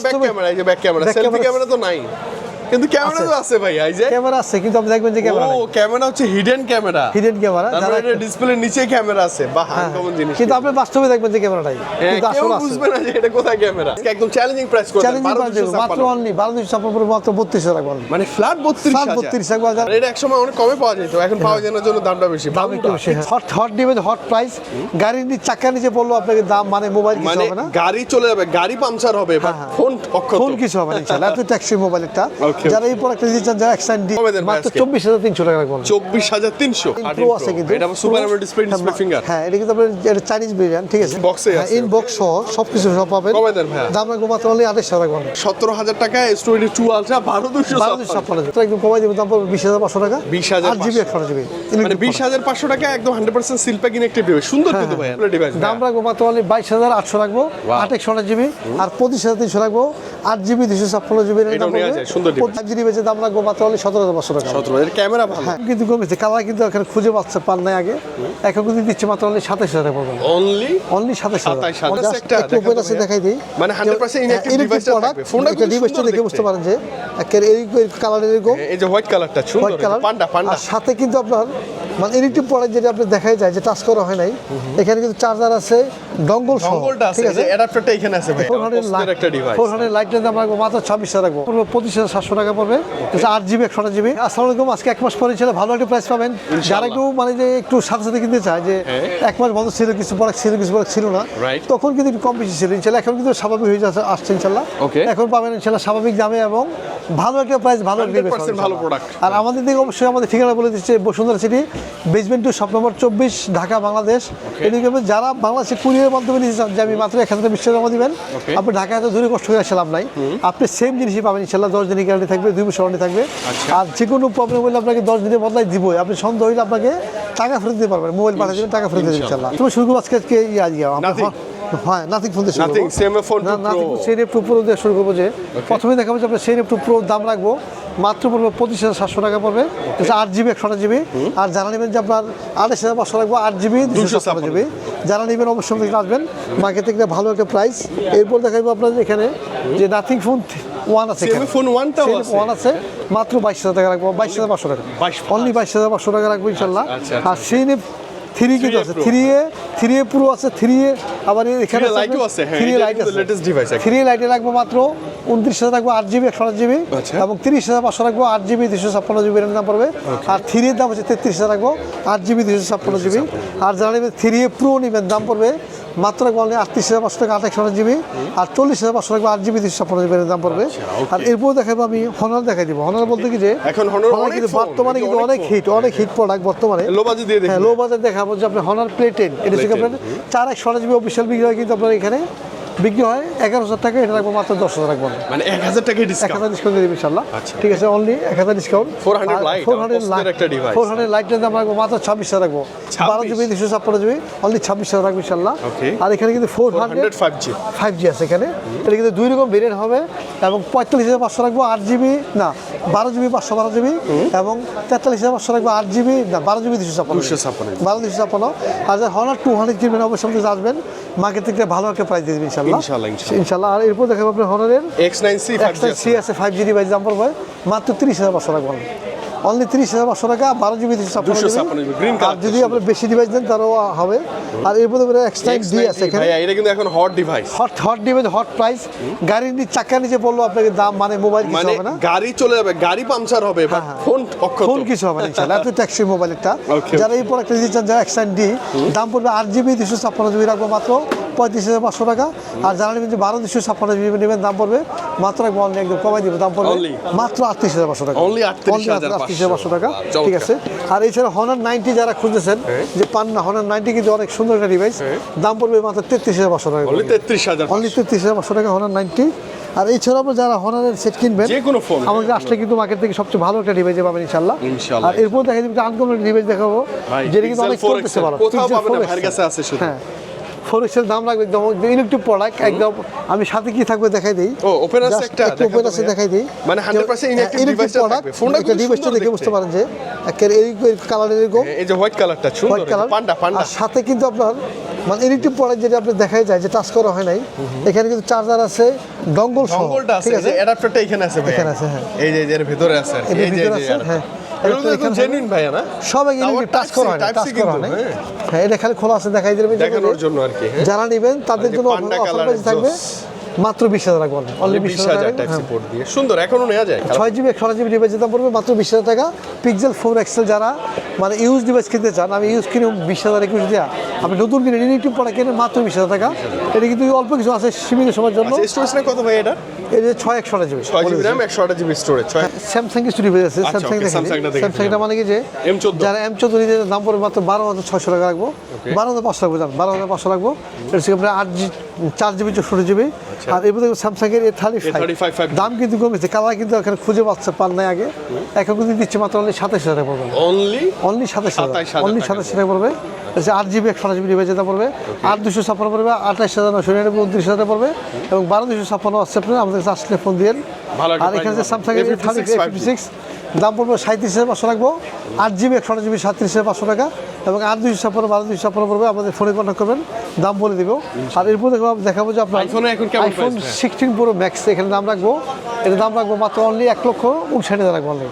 Back camera, এই যে back camera, selfie camera তো নাই কিন্তু ক্যামেরা তো আছে ভাই। এই যে ক্যামেরা আছে কিন্তু আপনি দেখবেন যে ক্যামেরা ও ক্যামেরা হচ্ছে হিডেন ক্যামেরা, হিডেন ক্যামেরা, যারা এটা ডিসপ্লের নিচে ক্যামেরা আছে বা আনকমন জিনিস, কিন্তু আপনি বাস্তবে দেখবেন যে ক্যামেরাটাই কিন্তু কেউ আসলে আছে। বুঝবে না যে এটা কোথায় ক্যামেরা। একদম চ্যালেঞ্জিং প্রাইস করে চ্যালেঞ্জিং মাত্র অনলি 1256 করে মাত্র 32 টাকা বলেন, মানে ফ্ল্যাট 32,000 টাকা। এটা একসময় অনেক কমে পাওয়া যেত, এখন পাওয়া যাওয়ার জন্য দামটা বেশি। দাম একটু বেশি। Hot hot device, hot price, গাড়ির চাকা নিচে পড়লো আপনাকে দাম, মানে মোবাইল কিছু মানে হবে না, গাড়ি চলে যাবে, গাড়ি পাংচার হবে, বা ফোন অক্ষত, ফোন কিছু হবে না ইনশাআল্লাহ। এত ট্যাক্সি মোবাইল একটা, Okay, যারা এই প্রোডাক্টটা নিতে চান, যারা এক্সটেন্ড ডি মাত্র 24,300 টাকা রাখবেন। 24,300 প্রো আছে কিন্তু, এটা super AMOLED display, display finger. হ্যাঁ, এটা কিন্তু আপনার এটা চাইনিজ ভেরিয়েন্ট, ঠিক আছে, বক্সে আছে, ইনবক্স সহ সবকিছু সব পাবেন। কবে দেন ভাই? দাম রাখবো মাত্র অনলি 28 টাকা রাখবেন। 17,000 টাকায় S22 আলট্রা 12,256 তো একদম কমাই দেবো, দাম পড়বে 20,500 টাকা, 20,500 8GB 128GB, মানে 20,500 টাকা একদম 100% সিলপ্যাক ইনঅ্যাক্টিভ ডিভাইস। সুন্দর কিন্তু ভাই ডিভাইস। দাম রাখবো মাত্র অনলি 22,800 রাখবো, 8/128GB, আর 25,300 রাখবো, 8GB 256GB এর এটাও দাম নেওয়া পড়বে। যায়, সুন্দর device। 5GB বেচে দাম রাখবো মাত্র অনলি 17,500 টাকা। 17 এর ক্যামেরা ভালো, হ্যাঁ, কিন্তু কমেছে, কালার কিন্তু এখানে খুঁজে পান নাই আগে, এখন কিন্তু দিচ্ছে মাত্র অনলি 27,000 টাকা পড়বে, অনলি অনলি 27,000। 27,000 একটা একটু উপরে আছে দেখাই দিই, মানে 100% ইনঅ্যাক্টিভ ডিভাইসটা থাকবে। ফোনটা একটা ডিভাইসটা দেখে বুঝতে পারেন যে একের এই কালারের এরকম এই যে হোয়াইট কালারটা সুন্দর, হোয়াইট কালার, পান্ডা পান্ডা। আর সাথে কিন্তু আপনার মানে ইলেকট্রিক প্রোডাক্ট যেটা আপনি দেখাই যায় যে টাচ করা হয় নাই, এখানে কিন্তু চার্জার আছে, ডঙ্গল সহ, ডঙ্গলটা আছে, ঠিক এই যে অ্যাডাপ্টারটা এখানে আছে ভাই। 400 একটা ডিভাইস, 400 লাইটের দাম রাখবো মাত্র 26,000 রাখবো, 25,700 টাকা পড়বে, 8GB 128GB। আসসালামু আলাইকুম, আজকে এক মাস পরে ছিল ভালো একটা প্রাইস পাবেন, যারা একটু মানে যে একটু সাথে সাথে কিনতে চায়, যে এক মাস বন্ধ ছিল, কিছু প্রোডাক্ট ছিল, কিছু প্রোডাক্ট ছিল না, Right. তখন কিন্তু একটু কম বেশি ছিল ইনশাল্লাহ, এখন কিন্তু স্বাভাবিক হয়ে যাচ্ছে, আসছে ইনশাল্লাহ। Okay. এখন পাবেন ইনশাল্লাহ স্বাভাবিক দামে এবং ভালো একটা প্রাইস, ভালো একটা 100% device ভালো ইনশাল্লাহ। product। আর আমাদের দিকে অবশ্যই আমাদের ঠিকানা বলে দিচ্ছে, Bashundhara city, basement 2, shop number 24, Dhaka, Bangladesh. এদিকে যারা বাংলাদেশে কুরিয়ার মাধ্যমে নিতে চান যে আমি মাত্র 1020 টাকা জমা দিবেন, আপনি ঢাকায় এত দূরে কষ্ট করে আসলাম নাই, আপনি সেম জিনিসই পাবেন ইনশাল্লাহ। 10 দিনের গ্যারান্টি থাকবে, 2 বছর ওয়ারেন্টি থাকবে, আর যে কোনো প্রবলেম হলে আপনাকে 10 দিনে বদলাই দিবই। আপনি সন্দেহ হইলে আপনাকে টাকা ফেরত দিতে পারবেন, মোবাইল পাঠিয়ে দেবেন, টাকা ফেরত দেবেন ইনশাল্লাহ। তুমি শুরু করবো আজকে হ্যাঁ, নাথিং ফোন দিয়ে শুরু করবো। Nothing same phone Nothing CMF 2 Pro দিয়ে শুরু করবো। যে প্রথমে দেখাবো যে আপনার সেনএফ 2 প্রো দাম রাখবো মাত্র পড়বে 25,700 টাকা পড়বে, 8GB 128GB। আর যারা নেবেন যে আপনার 28,500 রাখবো, 8GB 256GB। যারা নেবেন অবশ্যই আমাদের আসবেন, মার্কেট থেকে ভালো একটা প্রাইস। এরপর দেখাবো আপনাদের এখানে যে নাথিং ফোন 1 আছে, সেম ফোন 1টাও আছে, 1 আছে, মাত্র 22,000 টাকা রাখবো, 22,500 টাকা, অনলি 22,500 টাকা রাখবো ইনশাল্লাহ। আর সেনএফ 3 কিন্তু আছে, 3A প্রো আছে, 3A আবার এখানে লাইটও আছে, হ্যাঁ, 3A লাইট আছে, লেটেস্ট ডিভাইস। 3A লাইটে রাখবো মাত্র 29,000 রাখবো, 8GB 128GB, এবং 30,500 রাখবো, 8GB 256GB এর দাম পড়বে। আর 3A এর দাম হচ্ছে 33,000 রাখবো, 8GB 256GB। আর যারা নেবেন 3A প্রো নেবেন, দাম পড়বে মাত্র রাখবো 38,500 টাকা, 28GB, আর 40,500 রাখবো, 8GB 256GB এর দাম পড়বে। আর এরপর দেখাবো আমি হনার দেখাই দিব। হনার বলতে কি যে এখন হনার কিন্তু বর্তমানে কিন্তু অনেক হিট প্রোডাক্ট বর্তমানে। লো বাজেট দিয়ে দেখুন, লো বাজেট দেখাবো যে আপনি হনার প্লে 10, এটা হচ্ছে আপনার 4/128GB অফিসিয়াল বিক্রি হয়, কিন্তু আপনার এখানে বিক্রি হয় 11,000 টাকা, এটা রাখবো মাত্র 10,000 রাখবো, মানে 1,000 টাকা ডিসকাউন্ট, 1,000 ডিসকাউন্ট দিয়ে দেবো ইনশাআল্লাহ। আচ্ছা, ঠিক আছে, অনলি 1,000 ডিসকাউন্ট। 400 লাইট, 400 একটা ডিভাইস, 400 লাইটের দাম রাখবো মাত্র 26,000 রাখবো, 12GB 256GB, অনলি 26,000 রাখবো ইনশাআল্লাহ। আর এখানে কিন্তু 400 5G আছে এখানে, এটা কিন্তু 2 রকম ভেরিয়েন্ট হবে, এবং 45,500 রাখবো, 8GB না 12GB 512GB, এবং 43,500 রাখবো, 8GB না 12GB 256, 12,256। আর যারা হনার 200 কিনবেন অবশ্যই আমাদের আসবেন, মার্কেট থেকে ভালো একটা প্রাইস দিয়ে দেবেন ইনশাআল্লাহ। আর এরপর দেখাবো আপনি হনারের X9C আছে 5G ডিভাইস, দাম পড়বে মাত্র 30,500 টাকা, অনলি 30,500 টাকা, 12GB 256GB। আর যদি আপনি বেশি ডিভাইস দেন তারও হবে। আর এরপর X9D আছে এখানে, এটা কিন্তু এখন hot device, hot device, hot price, গাড়ির চাকা নিচে পড়লো আপনাকে দাম, মানে মোবাইল কিছু হবে না, গাড়ি চলে যাবে, গাড়ি পাংচার হবে, বা ফোন অক্ষত, ফোন কিছু হবে না ইনশাআল্লাহ। এত ট্যাক্সি মোবাইল একটা, যারা এই প্রোডাক্টটা নিতে চান, যারা X9D, দাম পড়বে 8GB 256GB রাখবো মাত্র 35,500 টাকা। আর যারা নেবেন যে 12/256GB নেবেন, দাম পড়বে মাত্র একদম কমাই দিব, দাম পড়বে মাত্র 38,500 টাকা, অনলি 38,500 টাকা। ঠিক আছে। আর এছাড়া হনার 90 যারা খুঁজতেছেন যে পান না, হনার 90 কিন্তু অনেক সুন্দর একটা ডিভাইস, দাম পড়বে মাত্র 33,500 টাকা, অনলি 33,500 টাকা হনার 90। আর এছাড়া আপনার যারা হনারের সেট কিনবেন, যে কোনো ফোন আমাদের আসলে কিন্তু মার্কেট থেকে সবচেয়ে ভালো একটা ডিভাইস পাবেন ইনশাআল্লাহ। আর এরপর দেখা যাবে আনকমন ডিভাইস দেখাবো, যেটা কিন্তু অনেক চলতেছে ভালো, কোথাও পাবেন না, ভাইয়ের কাছে আছে শুধু। হ্যাঁ, ফোরেক্সের দাম রাখবে একদম ইলেকট্রিক প্রোডাক্ট একদম। আমি সাথে কি থাকবে দেখাই দিই, ওপেন আছে একটা, ওপেন আছে দেখাই দিই, মানে 100% ইনঅ্যাক্টিভ ডিভাইসটা থাকবে। ফোনটা একটা ডিভাইসটা দেখে বুঝতে পারেন যে একের এই কালারের এরকম, এই যে হোয়াইট কালারটা সুন্দর, হোয়াইট কালার, পান্ডা পান্ডা। আর সাথে কিন্তু আপনার মানে ইলেকট্রিক প্রোডাক্ট যেটা আপনি দেখাই যায় যে টাচ করা হয় নাই, এখানে কিন্তু চার্জার আছে, ডঙ্গল সহ, ডঙ্গলটা আছে, ঠিক আছে, এই অ্যাডাপ্টারটা এখানে আছে ভাই, এখানে আছে, হ্যাঁ, এই যে এর ভিতরে আছে আর কি, এর এই যে ভিতরে আছে, হ্যাঁ, এগুলো তো জেনুইন ভাই না, সব এগুলো টাচ করা হয় না, টাচ করা হয় না, হ্যাঁ, এটা খালি খোলা আছে দেখাই দিবেন দেখানোর জন্য আর কি। যারা নেবেন তাদের জন্য পান্ডা অফার কালার প্রাইস থাকবে মাত্র 20,000 টাকা, অনলি 20,000 20,000 টাইপ টাকা। সি পোর্ট দিয়ে সুন্দর, এখনো নেওয়া যায়। 6GB 128GB ডিভাইস দাম পড়বে মাত্র 20,000 টাকা। পিক্সেল 4 এক্সেল যারা মানে ইউজ ডিভাইস কিনতে চান, আমি ইউজ কিনে 20,000 21 দেওয়া, আপনি নতুন কিনে ইউনিটিভ প্রোডাক্ট কিনে মাত্র 20,000 টাকা। এটা কিন্তু অল্প কিছু আছে সীমিত সময়ের জন্য। স্টোরেজটা কত ভাই এটা? এই যে 6/128GB 6GB RAM 128GB storage. Samsung কিছু ডিভাইস আছে, আচ্ছা, স্যামসাং okay, দেখেন, Samsung টা দেখেন, স্যামসাংটা মানে কি যে M14 যারা M14 নিতে দাম পড়বে মাত্র 12,600 টাকা রাখবো, 12,500 রাখবো, জান 12,500 রাখবো। এটা হচ্ছে আপনার 4GB 64GB। আর এরপরে স্যামসাং এর A35 দাম কিন্তু কমেছে, কালার কিন্তু এখানে খুঁজে পান নাই আগে, এখন কিন্তু দিচ্ছে মাত্র অনলি 27,000 টাকা পড়বে, অনলি 27,000, অনলি 27,000 টাকা পড়বে। এটা 8GB 128GB ডিভাইস যেটা পড়বে 8,256 পড়বে, 28,999 29,000 টাকা পড়বে, এবং 12,256 আছে আপনার আমাদের কাছে আসলে ফোন দিয়েন। আর এখানে যে স্যামসাং এর A56 দাম পড়বে 37,500 রাখবো, 8GB 128GB 37,500 টাকা, এবং 8,256 12,256 পড়বে। আমাদের ফোনে কন্ট্যাক্ট করবেন, দাম বলে দিব। আর এরপর দেখাবো যে আপনার আইফোন 16 প্রো ম্যাক্স, এখানে দাম রাখবো, এটা দাম রাখবো মাত্র অনলি 1,59,000 রাখবো, অনলি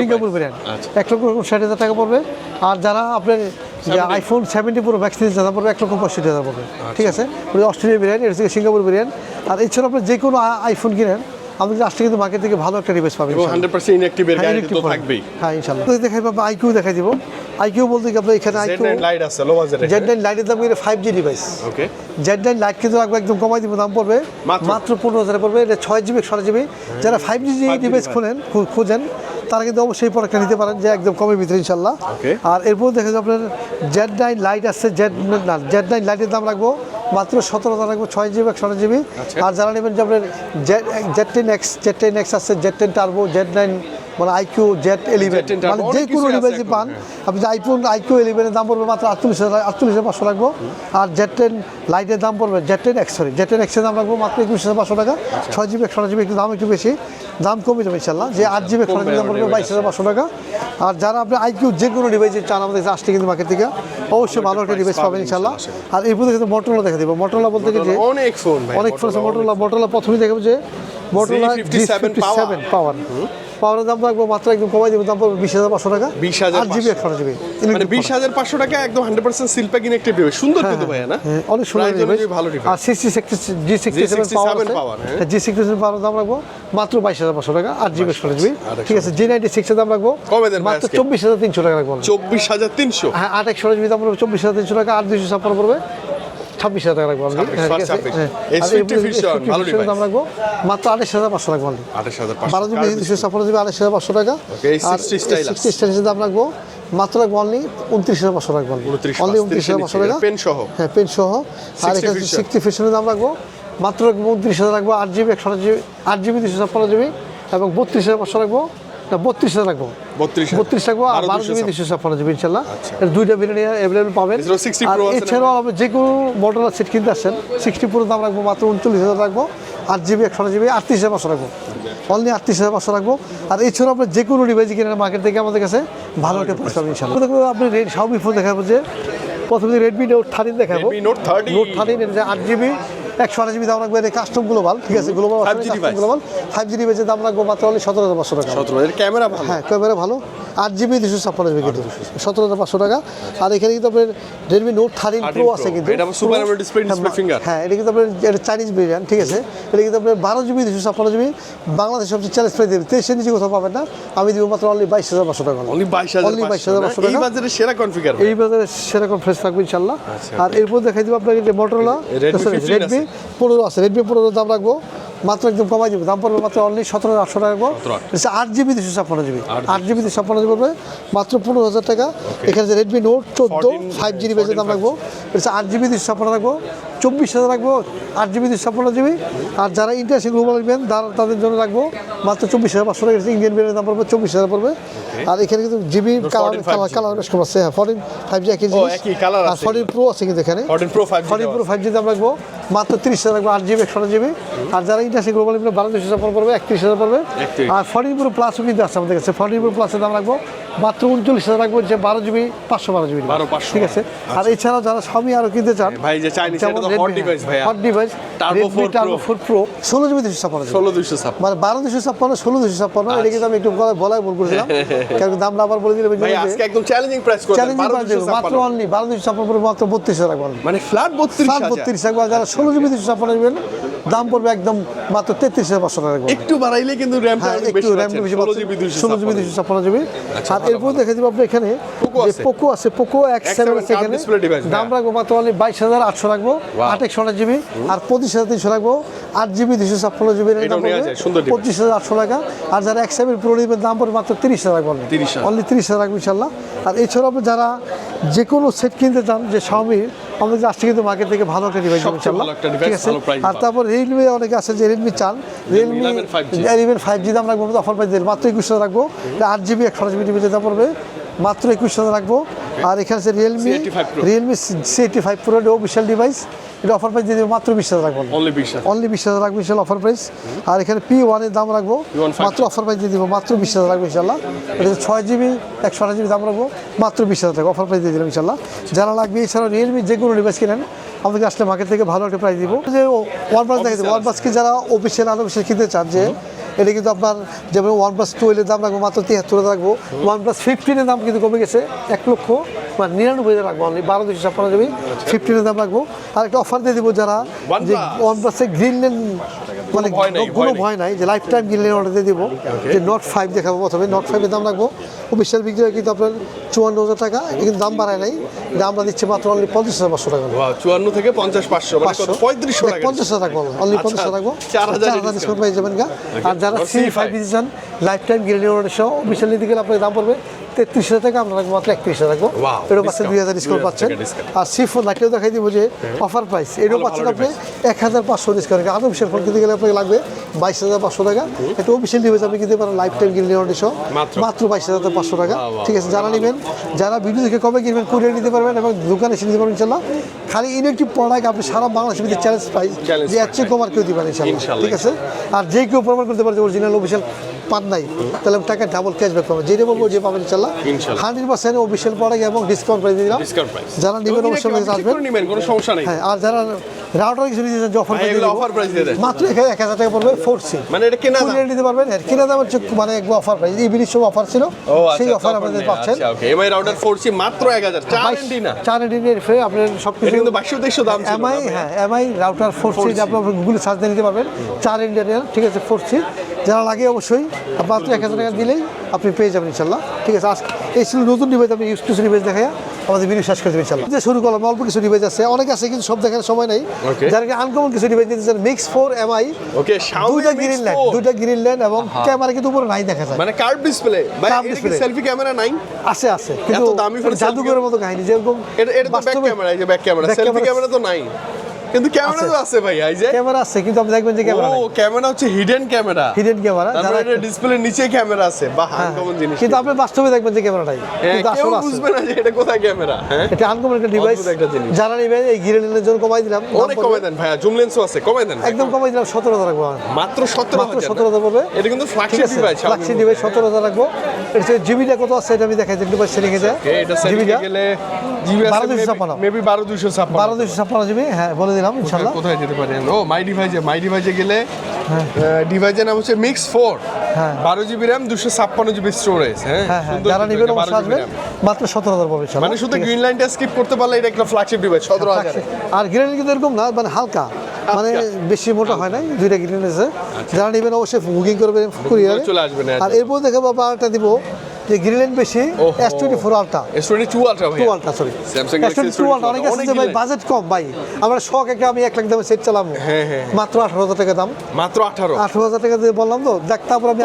সিঙ্গাপুর ভেরিয়েন্ট 1,59,000 টাকা পড়বে। আর যারা আপনার আইফোন 17 প্রো ম্যাক্স নিতে দাম পড়বে 1,65,000 পড়বে, ঠিক আছে, অস্ট্রেলিয়া ভেরিয়েন্ট, এটা হচ্ছে সিঙ্গাপুর ভেরিয়েন্ট। আর এছাড়া আপনি যে কোনো আইফোন কিনেন আমাদের আসলে কিন্তু মার্কেট থেকে ভালো একটা ডিভাইস পাবেন, 100% ইনঅ্যাক্টিভ এর গ্যারান্টি তো থাকবেই। হ্যাঁ ইনশাআল্লাহ। দেখাই পাবো আইকিউ দেখাই দিব। আইকিউ বলতে কি আপনার এখানে আইকিউ Z9 লাইট আছে, লো বাজেটে Z9 লাইটের দাম কিন্তু 5G ডিভাইস। ওকে, Z9 লাইট কিন্তু একদম কমাই দিব, দাম পড়বে মাত্র 15,000 পড়বে। এটা 6GB 128GB। যারা 5G ডিভাইস খুঁজেন তারা কিন্তু অবশ্যই প্রোডাক্টটা নিতে পারেন, যে একদম কমের ভিতরে ইনশাল্লাহ। আর এরপর দেখা যাবে আপনার Z9 লাইট আছে, Z9 লাইটের দাম রাখবো মাত্র 17,000 রাখবো, 6GB 128GB। আর যারা নেবেন যে আপনার Z10X আছে, Z10 টার্বো, Z9 মানে আইকিউ Z11, মানে যে কোনো ডিভাইসই পান আপনি আইফোন আইকিউ 11 এর দাম পড়বে মাত্র 48,500 রাখবো। আর Z10 লাইটের দাম পড়বে Z10X এর দাম রাখবো মাত্র 21,500 টাকা। 6GB 128GB একটু দাম একটু বেশি, দাম কমে যাবে ইনশাল্লাহ। যে 8GB 128GB দাম পড়বে 22,500 টাকা। আর যারা আপনি আইকিউ যে কোনো ডিভাইসে চান আমাদের কাছে আসলে কিন্তু মার্কেট থেকে অবশ্যই ভালো একটা ডিভাইস পাবেন ইনশাল্লাহ। আর এরপর কিন্তু মোটরোলা দেখা দিব। মোটরোলা বলতে গেলে অনেক ফোন আছে। মোটরোলা প্রথমেই দেখাবো যে মোটরোলা G57 পাওয়ারের দাম রাখবো মাত্র একদম কমাই দেবো, দাম পড়বে 20,500 টাকা। 20,500 128GB মানে 20,500 টাকা একদম 100% সিল প্যাক ইনঅ্যাক্টিভ ডিভাইস। সুন্দর কিন্তু ভাই না, অনেক সুন্দর ডিভাইস, ভালো ডিভাইস। আর G67 পাওয়ার, G67 পাওয়ার দাম রাখবো মাত্র 22,500 টাকা, 8GB 128GB, ঠিক আছে। G96 এর দাম রাখবো মাত্র 24,300 টাকা রাখবো, 24,300। হ্যাঁ, 8/128GB দাম পড়বে 24,300 টাকা, 8,256 পড়বে 26,000 টাকা রাখবো, দাম রাখবো মাত্র 28,500 রাখবো, 12GB 256GB 28,500 টাকা। আর 60 স্টাইলিশের দাম রাখবো মাত্র রাখবো অনলি 29,500 রাখবো, অনলি 29,500 টাকা, পেন সহ, হ্যাঁ পেন সহ। আর এখানে 60 ফিশনের দাম রাখবো মাত্র 29,000 রাখবো, 8GB 128GB 8GB 256GB, এবং 32,500 রাখবো, না 32,000 রাখবো, 32 রাখবো। আর 12GB 256GB ইনশাল্লাহ। এর দুইটা ভেরিয়েন্ট অ্যাভেলেবল পাবেন। আর এছাড়াও আপনি যে কোনো মডেলের সেট কিনতে আসছেন 60 প্রো দাম রাখবো মাত্র 39,000 রাখবো, 8GB 128GB 38,500 রাখবো, অনলি 38,500 রাখবো। আর এছাড়াও আপনি যে কোনো ডিভাইস কিনেন মার্কেট থেকে আমাদের কাছে ভালো একটা প্রাইস পাবেন ইনশাল্লাহ। আপনি Xiaomi ফোন দেখাবো, যে প্রথমে Redmi Note 13 দেখাবো। Note 13 এর 8GB 128GB দাম রাখবো, এটা কাস্টম গ্লোবাল, ঠিক আছে, গ্লোবাল 5G ডিভাইসের দাম রাখবো মাত্র অনলি 17,500 টাকা। ক্যামেরা ভালো, হ্যাঁ ক্যামেরা ভালো, 8GB 256GB কিন্তু 17,500 টাকা। আর এখানে কিন্তু আপনার Redmi Note 13 Pro আছে, কিন্তু এটা সুপার অ্যামোলেড ডিসপ্লে ফিঙ্গার, হ্যাঁ এটা কিন্তু আপনার এটা চাইনিজ ভেরিয়েন্ট, ঠিক আছে। এটা কিন্তু আপনার 12GB 256GB বাংলাদেশ সবচেয়ে চ্যালেঞ্জ প্রাইস দেবে, 23 নিচে কোথাও পাবেন না। আমি দিব মাত্র অনলি 22,500 টাকা, অনলি 22,500 টাকা। এই বাজারে সেরা কনফিগার, এই বাজারে সেরা কনফিগার থাকবে ইনশাআল্লাহ। আর এরপর দেখাই দিব আপনাকে যে Motorola Redmi 15 আছে, Redmi 15 দাম রাখবো মাত্র একদম কমাই দিব, দাম পড়বে মাত্র অনলি 17,800 টাকা রাখবো। 8GB 256GB 8GB 256GB পড়বে মাত্র 15,000 টাকা। এখানে যে Redmi Note 14 5G ডিভাইসের দাম রাখবো, এটা 8GB 256 রাখবো, 24,000 রাখবো, 8GB 256GB। আর যারা ইন্টারন্যাশনাল গ্লোবাল নেবেন তাদের জন্য রাখবো মাত্র 24,500 টাকা, ইন্ডিয়ান ভেরিয়েন্টের দাম পড়বে 24,000 পড়বে। আর এখানে কিন্তু জিবি কালার বেশ কম আছে, হ্যাঁ 14 5G একই জিনিস। আর 14 Pro আছে কিন্তু এখানে 14 Pro 5G দাম রাখবো মাত্র 30,000 রাখবো, 8GB 128GB। আর যারা ইন্টারন্যাশনাল গ্লোবাল নেবেন 12,256 পড়বে, 31,000 পড়বে। আর 14 Pro প্লাসও কিন্তু আছে আমাদের কাছে, 14 Pro প্লাসের দাম রাখবো মাত্র 39,000 রাখবো, যে 12 জিবি 512 জিবি, 12/512 ঠিক আছে। আর এছাড়াও যারা Xiaomi আরো কিনতে চান, ভাই যে চাইনিজ এটা তো হট ডিভাইস ভাই, hot device Turbo 4 Turbo 4 Pro 16 GB 256 16256 মানে 12,256 16,256, এটা কিন্তু আমি একটু বলাই ভুল করেছিলাম, কারণ দামটা আবার বলে দিলে ভাই আজকে একদম চ্যালেঞ্জিং প্রাইস করে দেন, মাত্র অনলি 12,256 করে মাত্র 32,000 রাখবো, মানে ফ্ল্যাট 32,000 32 রাখবো। আর যারা 16 জিবি 256 নেবেন দাম পড়বে একদম মাত্র 33,500 টাকা রাখবো। একটু বাড়াইলে কিন্তু র‍্যামটা হ্যাঁ, অনেক একটু বেশি RAM পাচ্ছেন, বেশি 16 জিবি 256 জিবি। আর এরপর দেখে দিব আপনি এখানে যে পোকো আছে, পোকো X7 আছে এখানে, দাম রাখবো মাত্র অনলি 22,800 রাখবো, 8/1 জিবি আর 25,300 রাখবো, 8 জিবি 256 জিবি এর দাম পড়বে 25,800 টাকা। আর যারা X7 Pro নেবেন দাম পড়বে মাত্র 30,000 রাখবো, অনলি 30,000 রাখবো ইনশাআল্লাহ। আর এছাড়াও আপনি যারা যে কোনো সেট কিনতে চান যে Xiaomi, আমাদের কাছে কিন্তু মার্কেট থেকে ভালো একটা ডিভাইস ইনশাআল্লাহ, ঠিক আছে। আর তারপর Realme অনেকে আছে যে Realme চান, Realme 5G দাম রাখবো অফার প্রাইস মাত্র 21,000 রাখবো, 8 জিবি 128 জিবি ডিভাইসের দাম পড়বে মাত্র 21,000 রাখবো। আর এখানে আছে Realme C85 Pro official device, এটা অফার প্রাইস দিয়ে দেবো মাত্র 20,000 রাখবো, অনলি 20,000 রাখবো ইনশাআল্লাহ অফার প্রাইস। আর এখানে P1 এর দাম রাখবো মাত্র অফার প্রাইস দিয়ে দিব মাত্র 20,000 রাখবো ইনশাআল্লাহ। এটা 6 জিবি 128 জিবি দাম রাখবো মাত্র 20,000 টাকা অফার প্রাইস দিয়ে দিলাম ইনশাআল্লাহ। যারা লাগবে এছাড়াও Realme যে কোনো ডিভাইস কিনেন আমাদেরকে আসলে মার্কেট থেকে ভালো একটা প্রাইস দিব। যে OnePlus দেখে দেবো, OnePlus কি যারা অফিসিয়াল আনঅফিসিয়াল কিনতে চান, যে এটা কিন্তু আপনার যেমন OnePlus 12 এর দাম রাখবো মাত্র 73,000 রাখবো, OnePlus 15 এর দাম কিন্তু কমে গেছে 1,99,000 রাখবো, অনলি 12,256 জিবি 15 এর দাম রাখবো। আর একটা অফার দিয়ে দিব যারা যে OnePlus এর গ্রিনল্যান্ড মানে কোনো ভয় নাই, যে লাইফ টাইম গ্রিনল্যান্ড অর্ডার দিয়ে দিব, যে Note 5 দেখাবো প্রথমে, Note 5 এর দাম রাখবো অফিসিয়াল বিক্রি হয় কিন্তু আপনার 54,000 টাকা, কিন্তু দাম বাড়ায় নাই, দামটা দিচ্ছে মাত্র অনলি 50,500 টাকা, 54 থেকে 50,500 মানে কত 3500 টাকা, 50,000 রাখবো, অনলি 50,000 রাখবো, 4,000 ডিসকাউন্ট পেয়ে যাবেন গা। আর যারা C5 দিচ্ছেন লাইফ টাইম গ্যারান্টি সহ অফিসিয়াল নিতে গেলে আপনার দাম পড়বে 33,000 টাকা, আমরা রাখবো মাত্র 31,000 রাখবো, এটাও পাচ্ছেন 2,000 ডিসকাউন্ট পাচ্ছেন। আর C4 লাইটটাও দেখাই দিব যে অফার প্রাইস, এটাও পাচ্ছেন আপনি 1,500 ডিসকাউন্ট, আনঅফিসিয়াল ফোন কিনতে গেলে আপনাকে লাগবে 22,500 টাকা, এটা অফিসিয়াল ডিভাইস আপনি কিনতে পারেন লাইফ টাইম গ্যারান্টি সহ মাত্র 22,500 টাকা, ঠিক আছে। যারা নেবেন, যারা ভিডিও দেখে কবে কিনবেন কুরিয়ার নিতে পারবেন এবং দোকানে এসে নিতে পারবেন ইনশাআল্লাহ। খালি ইলেকট্রিক প্রোডাক্ট আপনি সারা বাংলাদেশের ভিতরে চ্যালেঞ্জ পাই যে এর চেয়ে কমার কেউ দিবেন ইনশাআল্লাহ, ঠিক আছে। আর যে কেউ প্রমাণ করতে পারে যে অরিজিনাল অফিসিয়াল পান নাই, তাহলে টাকা ডাবল ক্যাশব্যাক পাবেন, যেটা বলবো যে পাবেন ইনশাআল্লাহ 100% অফিসিয়াল প্রোডাক্ট এবং ডিসকাউন্ট প্রাইস দিলাম। যারা নেবেন অবশ্যই আসবেন, কোনো সমস্যা নাই। হ্যাঁ, আর যারা রাউটার কিছু নিতে চান যে অফার প্রাইস দিয়ে দেন মাত্র 1,000 টাকা পড়বে 4C, মানে এটা কেনা দাম নিতে পারবেন, এর কেনা দাম হচ্ছে মানে একবার অফার প্রাইস, এই বিলিশ অফার ছিল সেই অফার আপনাদের পাচ্ছেন। আচ্ছা ওকে, এমআই রাউটার 4C মাত্র 1,000, 4 না 4 এর ফ্রি আপনার সবকিছু, এটা কিন্তু 2200 দাম ছিল এমআই, হ্যাঁ এমআই রাউটার 4C আপনি গুগলে সার্চ দিয়ে নিতে পারবেন, 4 ইন্ডিয়ান, ঠিক আছে 4C। যারা লাগে অবশ্যই মাত্র 1,000 টাকা দিলেই আপনি পেয়ে যাবেন ইনশাআল্লাহ, ঠিক আছে। আজকে এই ছিল নতুন ডিভাইস, আপনি ইউজ কিছু ডিভাইস দেখায় আমাদের ভিডিও শেষ করে দেবেন ইনশাআল্লাহ। যে শুরু করলাম, অল্প কিছু ডিভাইস আছে, অনেক আছে কিন্তু সব দেখার সময় নাই। যারা আনকমন কিছু ডিভাইস নিতে চান, Mix 4 MI, ওকে Xiaomi দুইটা গ্রিনল্যান্ড এবং ক্যামেরা কিন্তু উপরে নাই দেখা যায়, মানে কার্ভ ডিসপ্লে, ভাই এটা কি সেলফি ক্যামেরা নাই? আছে কিন্তু দামি ফোন জাদুঘরের মতো কাহিনী, যেরকম এটা ব্যাক ক্যামেরা, এই যে ব্যাক ক্যামেরা, সেলফি ক্যামেরা তো নাই, কিন্তু ক্যামেরা তো আছে ভাই, এই যে ক্যামেরা আছে কিন্তু আপনি দেখবেন যে ক্যামেরা নাই, ও ক্যামেরা হচ্ছে হিডেন ক্যামেরা, যারা এটা ডিসপ্লের নিচে ক্যামেরা আছে, বা আনকমন জিনিস, কিন্তু আপনি বাস্তবে দেখবেন যে ক্যামেরা নাই, কিন্তু আসলে আছে, বুঝবেন না যে এটা কোথায় ক্যামেরা। হ্যাঁ, এটা আনকমন একটা ডিভাইস, যারা নেবেন এই গ্রিনল্যান্ডের জন্য কমাই দিলাম, অনেক কমাই দেন ভাইয়া, জুম লেন্সও আছে, কমাই দেন একদম কমাই দিলাম 17,000 রাখবো, মাত্র 17,000 পড়বে। এটা কিন্তু ফ্ল্যাগশিপ ডিভাইস, 17,000 রাখবো। এটা জিবিটা কত আছে এটা আমি দেখাই, একটু সেটিং এ যায়, এটা জিবিটা গেলে জিবি আছে মেবি 12,256 জিবি, হ্যাঁ বলে দিলাম ইনশাআল্লাহ। কোথায় যেতে পারেন? ও মাই ডিভাইসে গেলে ডিভাইসের নাম হচ্ছে Mix 4, 12 GB RAM 256 GB storage. হ্যাঁ, যারা নেবেন অবশ্যই আসবেন, মাত্র 17,000 পড়বে ইনশাআল্লাহ। মানে শুধু গ্রিন লাইনটা স্কিপ করতে পারলে এটা একটা ফ্ল্যাগশিপ ডিভাইস 17,000। আর গ্রিন কিন্তু এরকম না, মানে হালকা, মানে বেশি মোটা হয় নাই, দুইটা গ্রিন আছে। যারা নেবেন অবশ্যই বুকিং করবেন কুরিয়ারে চলে আসবেন। আর এরপর দেখাবো আপনার একটা দিব যে গ্রিনল্যান্ড বেশি S24 আলট্রা, S22 আলট্রা ভাই, 2 ultra sorry Samsung S22 ultra. অনেক আছে যে ভাই বাজেট কম, ভাই আমরা শখ একটা আমি 1 লাখ দামে সেট চালাবো, মাত্র 18,000 টাকা দাম, মাত্র 18,000 টাকা দিয়ে বললাম তো, দেখ তারপর আমি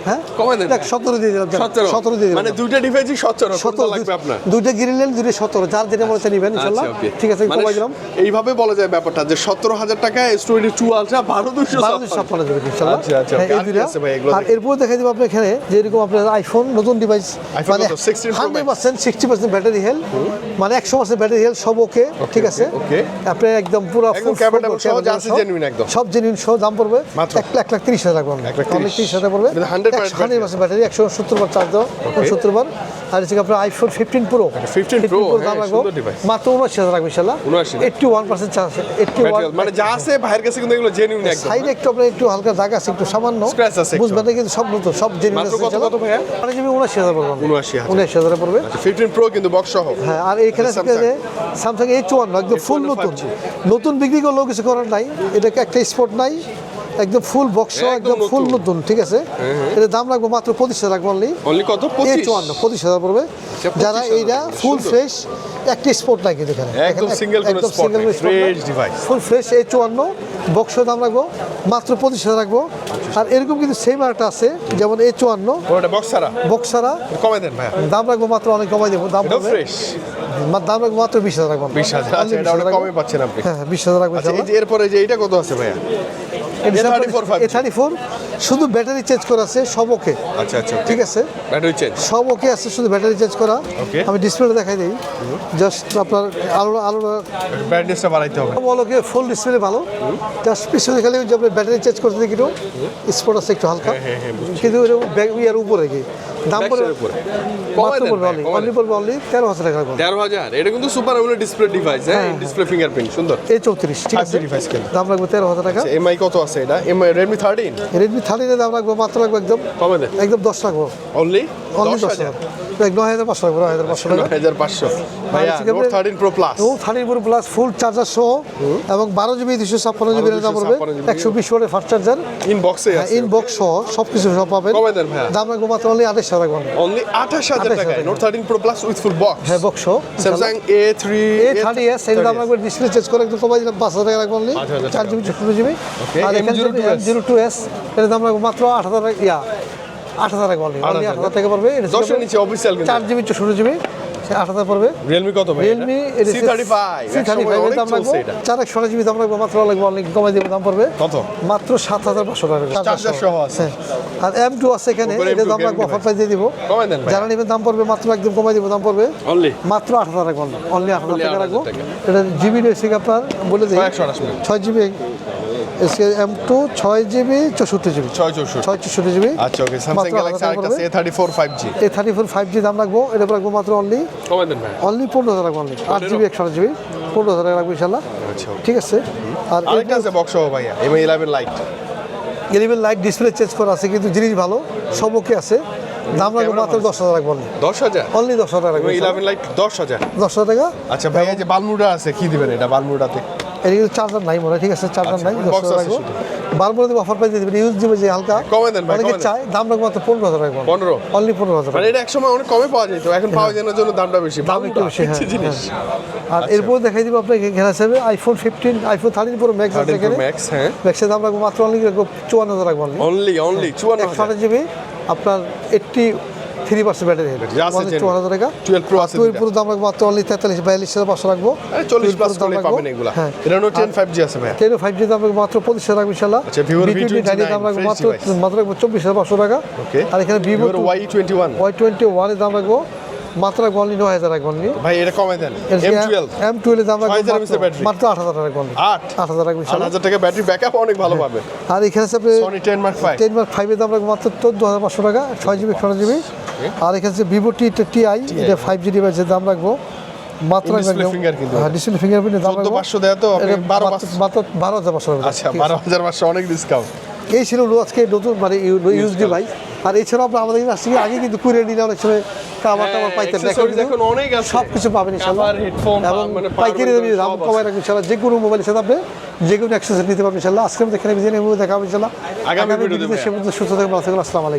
হ্যাঁ কমে দেন, দেখ 17 দিয়ে দিলাম, 17 দিয়ে দিলাম, মানে দুইটা ডিভাইসই 17 লাগবে আপনার, দুইটা গ্রিনল্যান্ড দুইটা 17, যার যেটা মনে হচ্ছে নেবেন ইনশাআল্লাহ, ঠিক আছে কমাই দিলাম। এইভাবে বলা যায় ব্যাপারটা যে 17,000 টাকা S22 আলট্রা 12,256 ইনশাআল্লাহ, আচ্ছা এই দুইটা। আর এরপর দেখাই দিব আপনি এখানে যে এরকম আপনার আইফোন নতুন ডিভাইস iPhone মানে কত? 16 Pro Max? 100% 60% ব্যাটারি হেলথ মানে 100% ব্যাটারি হেলথ সব ওকে ঠিক আছে okay. আপনি একদম পুরো একদম ক্যামেরা সহ যা আছে genuine একদম। সব জেনুইন সহ দাম পড়বে মাত্র? 1,30,000 টাকা পড়বে 1,30,000 পড়বে কিন্তু 100% 100% ব্যাটারি 170 বার চার্জ দাও 70 বার আর হচ্ছে আপনার আইফোন 15 প্রো 15 Pro, দাম হ্যাঁ, রাখবো সুন্দর device। মাত্র 79,000 রাখবো ইনশাআল্লাহ 79 81% চার্জ আছে 81 মানে যা আছে ভাইয়ের কাছে কিন্তু এগুলো জেনুইন একদম। সাইডে একটু আপনার একটু হালকা দাগ আছে একটু সামান্য Scratch আছে একটু। বুঝবেন না কিন্তু সব নতুন সব জেনুইন মাত্র আছে কত কত ভাইয়া? মানে জিবি 79,000 পড়বে 79,000 79,000 পড়বে আচ্ছা 15 Pro কিন্তু বক্স সহ। হ্যাঁ আর এখানে Samsung। থেকে স্যামসাং A54 একদম ফুল A54 নতুন 5G নতুন বিক্রি করলেও কিছু করার নাই এটাকে একটা স্পট নাই একদম ফুল বক্স একদম একদম ফুল নতুন। নতুন ঠিক আছে এটার দাম রাখবো মাত্র 25,000 রাখবো অনলি অনলি কত 25 25,000 পড়বে 25,000 যারা এইটা ফুল সুন্দর। ফ্রেশ একটা স্পট নাই কিন্তু এখানে একদম single কোনো spot নাই, fresh device। Full fresh A54 বক্সের দাম রাখবো মাত্র 25,000 রাখবো আর এরকম কিন্তু সেম একটা আছে যেমন A54 ওটা বক্স ছাড়া বক্স ছাড়া কমাই দেন ভাইয়া। দাম রাখবো মাত্র অনেক কমাই দেবো দাম এটা পড়বে ফ্রেশ দাম রাখবো মাত্র 20,000 রাখবো 20,000 আচ্ছা এটা অনেক কমে পাচ্ছেন আপনি। হ্যাঁ 20,000 রাখবো আচ্ছা এই যে এরপরে যে এটা কত আছে ভাইয়া? A34 5G। A34 শুধু ব্যাটারি চেঞ্জ করা আছে সব ওকে আচ্ছা আচ্ছা ঠিক আছে ব্যাটারি চেঞ্জ। সব ওকে আছে শুধু ব্যাটারি চেঞ্জ করা Okay. আমি ডিসপ্লেটা দেখাই দিই জাস্ট আপনার আলো ব্রাইটনেসটা বাড়াইতে হবে। বলোকে ফুল ডিসপ্লে ভালো জাস্ট পিছনে খালি ওই যে আপনি ব্যাটারি চেঞ্জ করতে দেখি একটু স্পট আছে একটু হালকা কিন্তু ইয়ার উপরে কি দাম পড়বে Backside উপরে। মাত্র কমাই দেন পড়বে ভাই, অনলি কমাই অনলি দেন। পড়বে অনলি 13,000 টাকা রাখবো 13,000 এটা কিন্তু সুপার অ্যামোলেড ডিসপ্লে ডিভাইস হ্যাঁ হ্যাঁ। ডিসপ্লে ফিঙ্গারপ্রিন্ট সুন্দর। A34 ঠিক আছে 5G device কেন? দাম রাখবো 13,000 টাকা এমআই কত আছে এটা? এমআই Redmi 13 রেডমি 13 এর দাম রাখবো মাত্র রাখবো একদম কমে দেন একদম 10 রাখবো অনলি অনলি 10,000 9,500 রাখবো 9,500 টাকা 9,500 ভাইয়া হচ্ছে কি Note আপনার- 13 Pro Plus ও 13 Pro প্লাস ফুল চার্জার সহ এবং 12 জিবি 256 জিবি দাম পড়বে 256 120 ওয়াটের ফাস্ট চার্জার ইনবক্সে আছে ইনবক্স সহ সবকিছু সব পাবেন কমে দেন ভাইয়া। দাম রাখবো মাত্র অনলি 28,000 রাখবো অনলি 28,000 টাকায় 28,000 Note 13 Pro Plus with full box হ্যাঁ বক্স সহ Samsung A3 A30s এর দাম রাখবো ডিসপ্লে চেঞ্জ করে একটু কমাই দিলাম 5,000 টাকা রাখবো অনলি 5,000 4 জিবি 16 জিবি Okay, আর এখানে M02s M02s এর দাম রাখবো মাত্র 8,000 টাকা 8,000 টাকা অনলি 8,000 টাকা পড়বে এটা 10 এর নিচে অফিশিয়াল কিন্তু 4 জিবি 16 জিবি 8,000 পড়বে Realme কত ভাই রিয়েলমি C35 C35 এর দাম রাখবো 416 জিবি দাম রাখবো মাত্র লাগবে অনেক কমাই দেবো দাম পড়বে কত মাত্র 7,500 টাকা চার্জার সহ আছে হ্যাঁ। আর M2 আছে এখানে উপরে এটা M2 দাম রাখবো gaming অফার প্রাইস দিয়ে দিব কমাই দেন ভাই যারা নেবেন দাম পড়বে মাত্র একদম কমাই দিব দাম পড়বে অনলি মাত্র 8,000 রাখবো অনলি 8,000 টাকা 8,000 রাখবো টাকা। এটা জিবি রয়েছে কি আপনার বলে দিই 128 minute 6 GB SK M2 6 GB 64 GB 664 GB আচ্ছা ওকে Samsung Galaxy আরেকটা আছে A34 5G A34 5G দাম রাখবো এটা রাখবো মাত্র অনলি কমাই দেন ভাই অনলি 15,000 রাখবো অনলি 8 জিবি 128 জিবি 15,000 টাকা রাখবো ইনশাল্লাহ আচ্ছা ঠিক আছে আর আরেকটা আছে বক্স সহ ভাইয়া Mi 11 Lite eleven light display change করা আছে কিন্তু জিনিস ভালো সব ওকে আছে দাম রাখবো মাত্র 10,000 রাখবো অনলি 10,000 অনলি 10,000 টাকা রাখবো Mi 11 Lite 10,000 10,000 টাকা আচ্ছা ভাইয়া যে বালমুডা আছে কি দিবেন এটা বালমুডাতে এর কিন্তু চার্জার নাই মনে হয়, ঠিক আছে চার্জার নাই box 10,000 আছে রাখবো শুধু। বারবার দিব অফার প্রাইস দিয়ে দিবেন ইউজ দিবে যে হালকা কমে দেন ভাই, অনেকে কমে দেন। চায় দাম রাখবো মাত্র 15,000 রাখবো 15 অনলি 15,000 মানে এটা একসময় অনেক কমে পাওয়া যেত এখন পাওয়া যায় না জন্য দামটা বেশি দাম একটু বেশি পিচ্ছি হ্যাঁ জিনিস আর এরপর দেখাই দিব আপনাকে এখানে আছে iPhone 15 iPhone 13 Pro Max আছে 13 এখানে Pro Max হ্যাঁ ম্যাক্সের দাম রাখবো মাত্র অনলি রাখবো 54,000 রাখবো অনলি অনলি 54 128 জিবি আপনার 83% ব্যাটারি হেলথ যা আছে 54,000 টাকা 12 Pro আছে 12 Pro দাম রাখবো মাত্র অনলি 43,500 রাখবো 40 প্লাস 12 Pro দাম করলে রাখবো। পাবেন এগুলা হ্যাঁ এটা Note 10 5G আছে ভাইয়া 10 5G দাম রাখবো মাত্র 25,000 রাখবো ইনশাআল্লাহ আচ্ছা, Vivo V20 V29 দাম রাখবো fresh মাত্র device। মাত্র রাখবো 24,500 টাকা Okay. আর এখানে Vivo Vivo Y21 Y21 এর দাম রাখবো মাত্র রাখবো অনলি 9,000 রাখবো অনলি ভাই এটা কমে দেন M12 M12 এর দাম রাখবো 6,000 mAh ব্যাটারি। মাত্র 8,000 টাকা রাখবো 8,000 রাখবো ইনশাআল্লাহ 8,000 টাকা ব্যাটারি ব্যাকআপ অনেক ভালো পাবেন আর এখানে আছে আপনি Sony 10 Mark 5 10 Mark 5 এর দাম রাখবো মাত্র 14,500 টাকা 6 জিবি 16 জিবি আর এখানে আছে Vivo T10 এটা 5G ডিভাইসের দাম রাখবো মাত্র Display finger কিন্তু। হ্যাঁ ডিসপ্লে ফিঙ্গারপ্রিন্টের দাম রাখবো 14,500 দেয়া তো আপনি 12,500 মাত্র 12,500 টাকা আচ্ছা 12,500 অনেক ডিসকাউন্ট এই ছিল আজকে নতুন মানে ইউজ ডিভাইস আর এছাড়াও আপনার আমাদের কাছে আগে কিন্তু কুরিয়ার নিলে অনেক সময় কাবার টাবার পাইতেন না accessories এখন অনেক আছে সব কিছু পাবেন ইনশাআল্লাহ Cover, headphone, এবং মানে পাইকারি power দামে bank দাম সব কমায় রাখবেন ইনশাআল্লাহ যে কোনো মোবাইলের সাথে আপনি যে কোনো অ্যাক্সেসরি নিতে পারবেন ইনশাআল্লাহ আজকে আমরা দেখেন বিজনেস দেখা হবে ইনশাআল্লাহ আগামী ভিডিওতে ভিডিওতে সে পর্যন্ত সুস্থ থাকবেন আসসালামু আলাইকুম